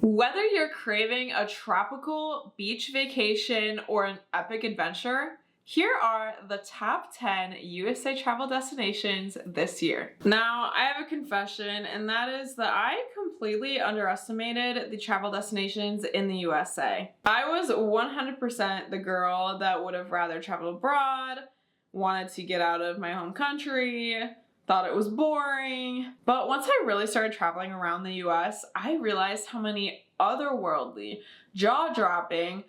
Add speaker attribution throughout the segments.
Speaker 1: Whether you're craving a tropical beach vacation or an epic adventure, here are the top 10 USA travel destinations this year. Now, I have a confession, and that is that I completely underestimated the travel destinations in the USA. I was 100% the girl that would have rather traveled abroad, wanted to get out of my home country, thought it was boring. But once I really started traveling around the US, I realized how many otherworldly, jaw-dropping,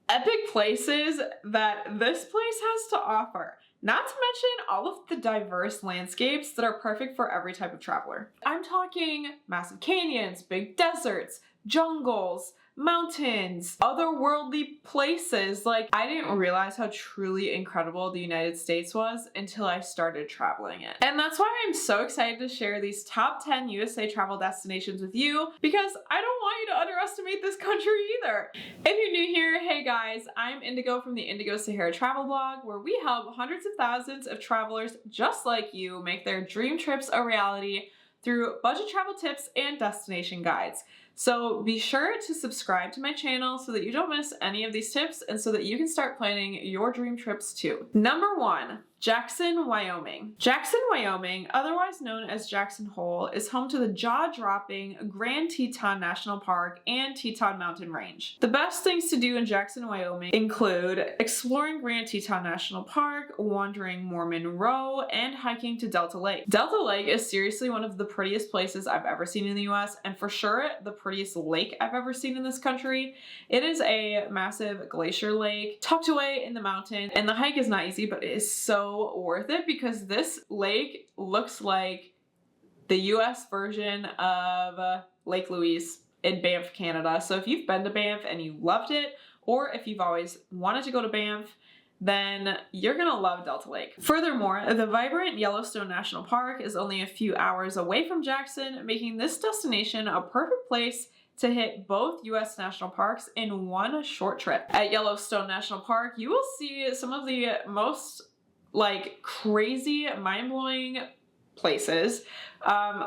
Speaker 1: epic places that this place has to offer. Not to mention all of the diverse landscapes that are perfect for every type of traveler. I'm talking massive canyons, big deserts, jungles, mountains, otherworldly places. Like, I didn't realize how truly incredible the United States was until I started traveling it. And that's why I'm so excited to share these top 10 USA travel destinations with you, because I don't want you to underestimate this country either. If you're new here, hey guys, I'm Indigo from the Indigo Sahara Travel Blog, where we help hundreds of thousands of travelers just like you make their dream trips a reality through budget travel tips and destination guides. So be sure to subscribe to my channel so that you don't miss any of these tips and so that you can start planning your dream trips too. Number 1, Jackson, Wyoming. Jackson, Wyoming, otherwise known as Jackson Hole, is home to the jaw-dropping Grand Teton National Park and Teton Mountain Range. The best things to do in Jackson, Wyoming include exploring Grand Teton National Park, wandering Mormon Row, and hiking to Delta Lake. Delta Lake is seriously one of the prettiest places I've ever seen in the US, and for sure the prettiest lake I've ever seen in this country. It is a massive glacier lake tucked away in the mountain, and the hike is not easy, but it is so worth it because this lake looks like the US version of Lake Louise in Banff, Canada. So if you've been to Banff and you loved it, or if you've always wanted to go to Banff, then you're gonna love Delta Lake. Furthermore, the vibrant Yellowstone National Park is only a few hours away from Jackson, making this destination a perfect place to hit both US national parks in one short trip. At Yellowstone National Park, you will see some of the most crazy, mind-blowing places,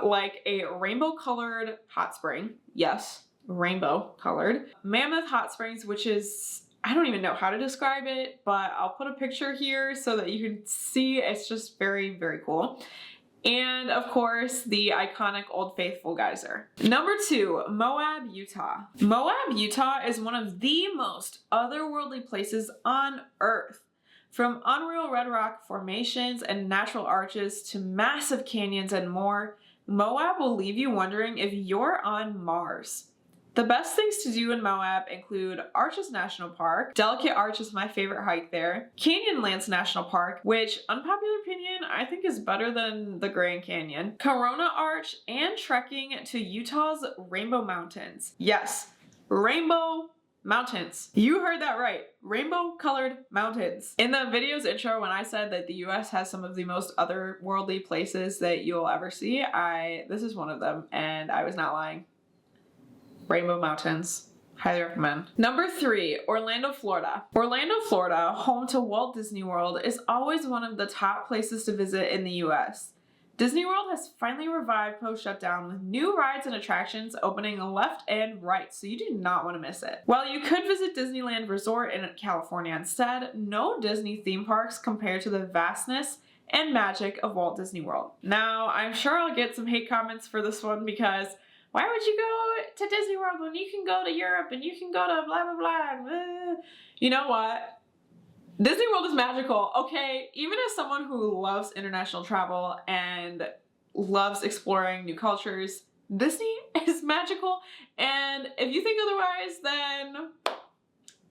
Speaker 1: like a rainbow-colored hot spring. Yes, rainbow-colored. Mammoth Hot Springs, which is, I don't even know how to describe it, but I'll put a picture here so that you can see. It's just very, very cool. And of course, the iconic Old Faithful geyser. Number 2, Moab, Utah. Moab, Utah is one of the most otherworldly places on Earth. From unreal red rock formations and natural arches to massive canyons and more, Moab will leave you wondering if you're on Mars. The best things to do in Moab include Arches National Park. Delicate Arch is my favorite hike there. Canyonlands National Park, which, unpopular opinion, I think is better than the Grand Canyon. Corona Arch, and trekking to Utah's Rainbow Mountains. Yes, Rainbow Mountains. You heard that right. Rainbow colored mountains. In the video's intro, when I said that the US has some of the most otherworldly places that you'll ever see, this is one of them, and I was not lying. Rainbow Mountains. Highly recommend. Number 3, Orlando, Florida. Orlando, Florida, home to Walt Disney World, is always one of the top places to visit in the US. Disney World has finally revived post-shutdown with new rides and attractions opening left and right, so you do not want to miss it. While you could visit Disneyland Resort in California instead, no Disney theme parks compare to the vastness and magic of Walt Disney World. Now, I'm sure I'll get some hate comments for this one because why would you go to Disney World when you can go to Europe and you can go to blah, blah, blah? You know what? Disney World is magical, okay? Even as someone who loves international travel and loves exploring new cultures, Disney is magical. And if you think otherwise, then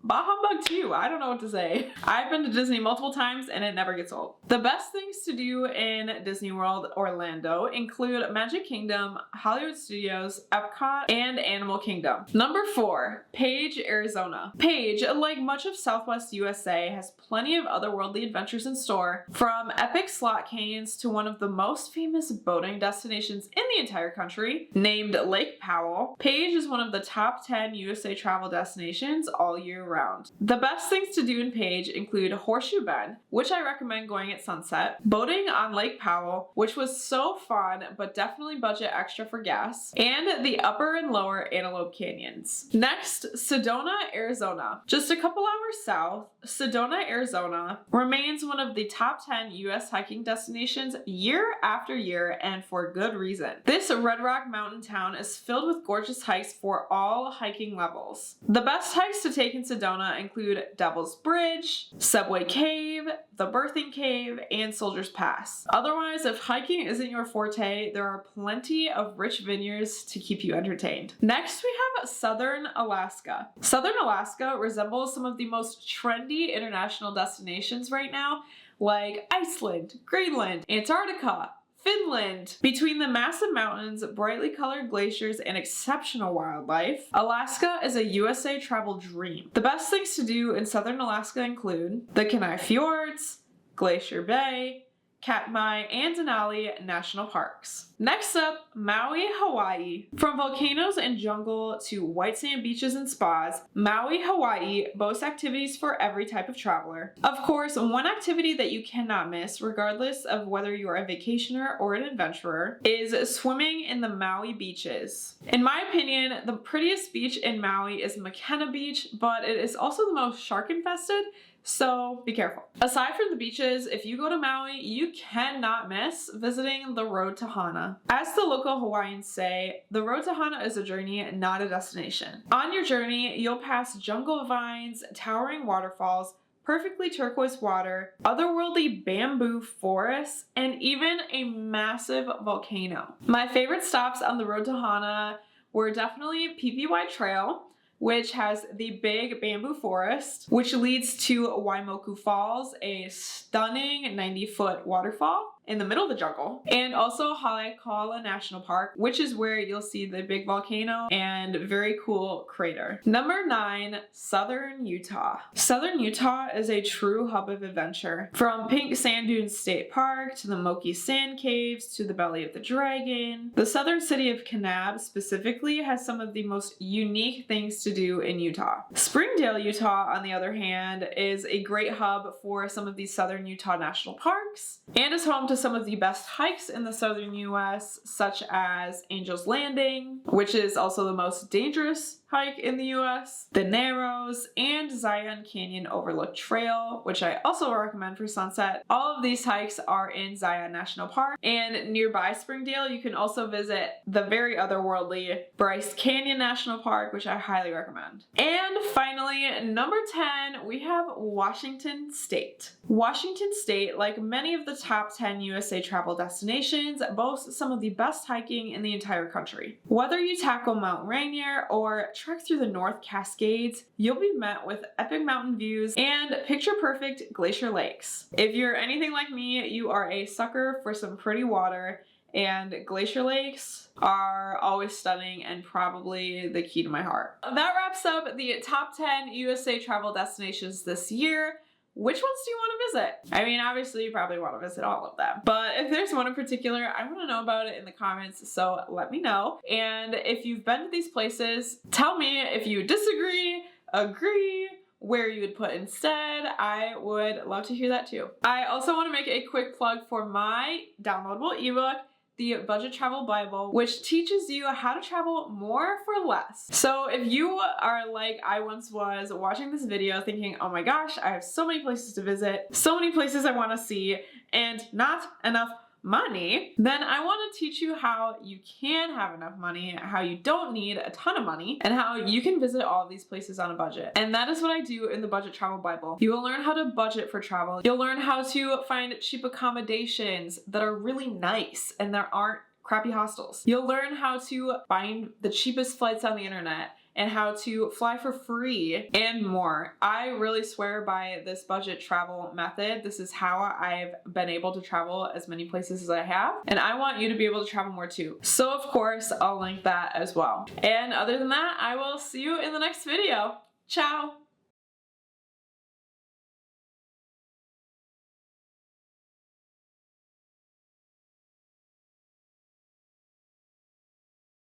Speaker 1: bah humbug to you. I don't know what to say. I've been to Disney multiple times and it never gets old. The best things to do in Disney World Orlando include Magic Kingdom, Hollywood Studios, Epcot, and Animal Kingdom. Number 4, Page, Arizona. Page, like much of Southwest USA, has plenty of otherworldly adventures in store, from epic slot canyons to one of the most famous boating destinations in the entire country, named Lake Powell. Page is one of the top 10 USA travel destinations all year around. The best things to do in Page include Horseshoe Bend, which I recommend going at sunset, boating on Lake Powell, which was so fun but definitely budget extra for gas, and the Upper and Lower Antelope Canyons. Next, Sedona, Arizona. Just a couple hours south, Sedona, Arizona remains one of the top 10 US hiking destinations year after year, and for good reason. This Red Rock mountain town is filled with gorgeous hikes for all hiking levels. The best hikes to take in Sedona include Devil's Bridge, Subway Cave, the Birthing Cave, and Soldier's Pass. Otherwise, if hiking isn't your forte, there are plenty of rich vineyards to keep you entertained. Next, we have Southern Alaska. Southern Alaska resembles some of the most trendy international destinations right now, like Iceland, Greenland, Antarctica, Finland. Between the massive mountains, brightly colored glaciers, and exceptional wildlife, Alaska is a USA travel dream. The best things to do in southern Alaska include the Kenai Fjords, Glacier Bay, Katmai, and Denali National Parks. Next up, Maui, Hawaii. From volcanoes and jungle to white sand beaches and spas, Maui, Hawaii boasts activities for every type of traveler. Of course, one activity that you cannot miss, regardless of whether you're a vacationer or an adventurer, is swimming in the Maui beaches. In my opinion, the prettiest beach in Maui is Makena Beach, but it is also the most shark infested, so be careful. Aside from the beaches, if you go to Maui, you cannot miss visiting the Road to Hana. As the local Hawaiians say, the Road to Hana is a journey, not a destination. On your journey, you'll pass jungle vines, towering waterfalls, perfectly turquoise water, otherworldly bamboo forests, and even a massive volcano. My favorite stops on the Road to Hana were definitely PPY Trail, which has the big bamboo forest, which leads to Waimoku Falls, a stunning 90-foot waterfall in the middle of the jungle, and also Haleakala National Park, which is where you'll see the big volcano and very cool crater. Number 9, Southern Utah. Southern Utah is a true hub of adventure. From Pink Sand Dunes State Park to the Moki Sand Caves to the Belly of the Dragon, the southern city of Kanab specifically has some of the most unique things to do in Utah. Springdale, Utah, on the other hand, is a great hub for some of these southern Utah national parks and is home to some of the best hikes in the southern US, such as Angel's Landing, which is also the most dangerous hike in the US, the Narrows, and Zion Canyon Overlook Trail, which I also recommend for sunset. All of these hikes are in Zion National Park, and nearby Springdale you can also visit the very otherworldly Bryce Canyon National Park, which I highly recommend. And finally, number 10, we have Washington State. Washington State, like many of the top 10 USA travel destinations, boasts some of the best hiking in the entire country. Whether you tackle Mount Rainier or trek through the North Cascades, you'll be met with epic mountain views and picture-perfect glacier lakes. If you're anything like me, you are a sucker for some pretty water, and glacier lakes are always stunning and probably the key to my heart. That wraps up the top 10 USA travel destinations this year. Which ones do you want to visit? I mean, obviously you probably want to visit all of them, but if there's one in particular, I want to know about it in the comments, so let me know. And if you've been to these places, tell me if you disagree, agree, where you would put instead. I would love to hear that too. I also want to make a quick plug for my downloadable ebook, the Budget Travel Bible, which teaches you how to travel more for less. So if you are like I once was, watching this video thinking, oh my gosh, I have so many places to visit, so many places I want to see, and not enough money, then I want to teach you how you can have enough money, how you don't need a ton of money, and how you can visit all of these places on a budget. And that is what I do in the Budget Travel Bible. You will learn how to budget for travel. You'll learn how to find cheap accommodations that are really nice and there aren't crappy hostels. You'll learn how to find the cheapest flights on the internet and how to fly for free and more. I really swear by this budget travel method. This is how I've been able to travel as many places as I have, and I want you to be able to travel more too. So of course, I'll link that as well. And other than that, I will see you in the next video. Ciao!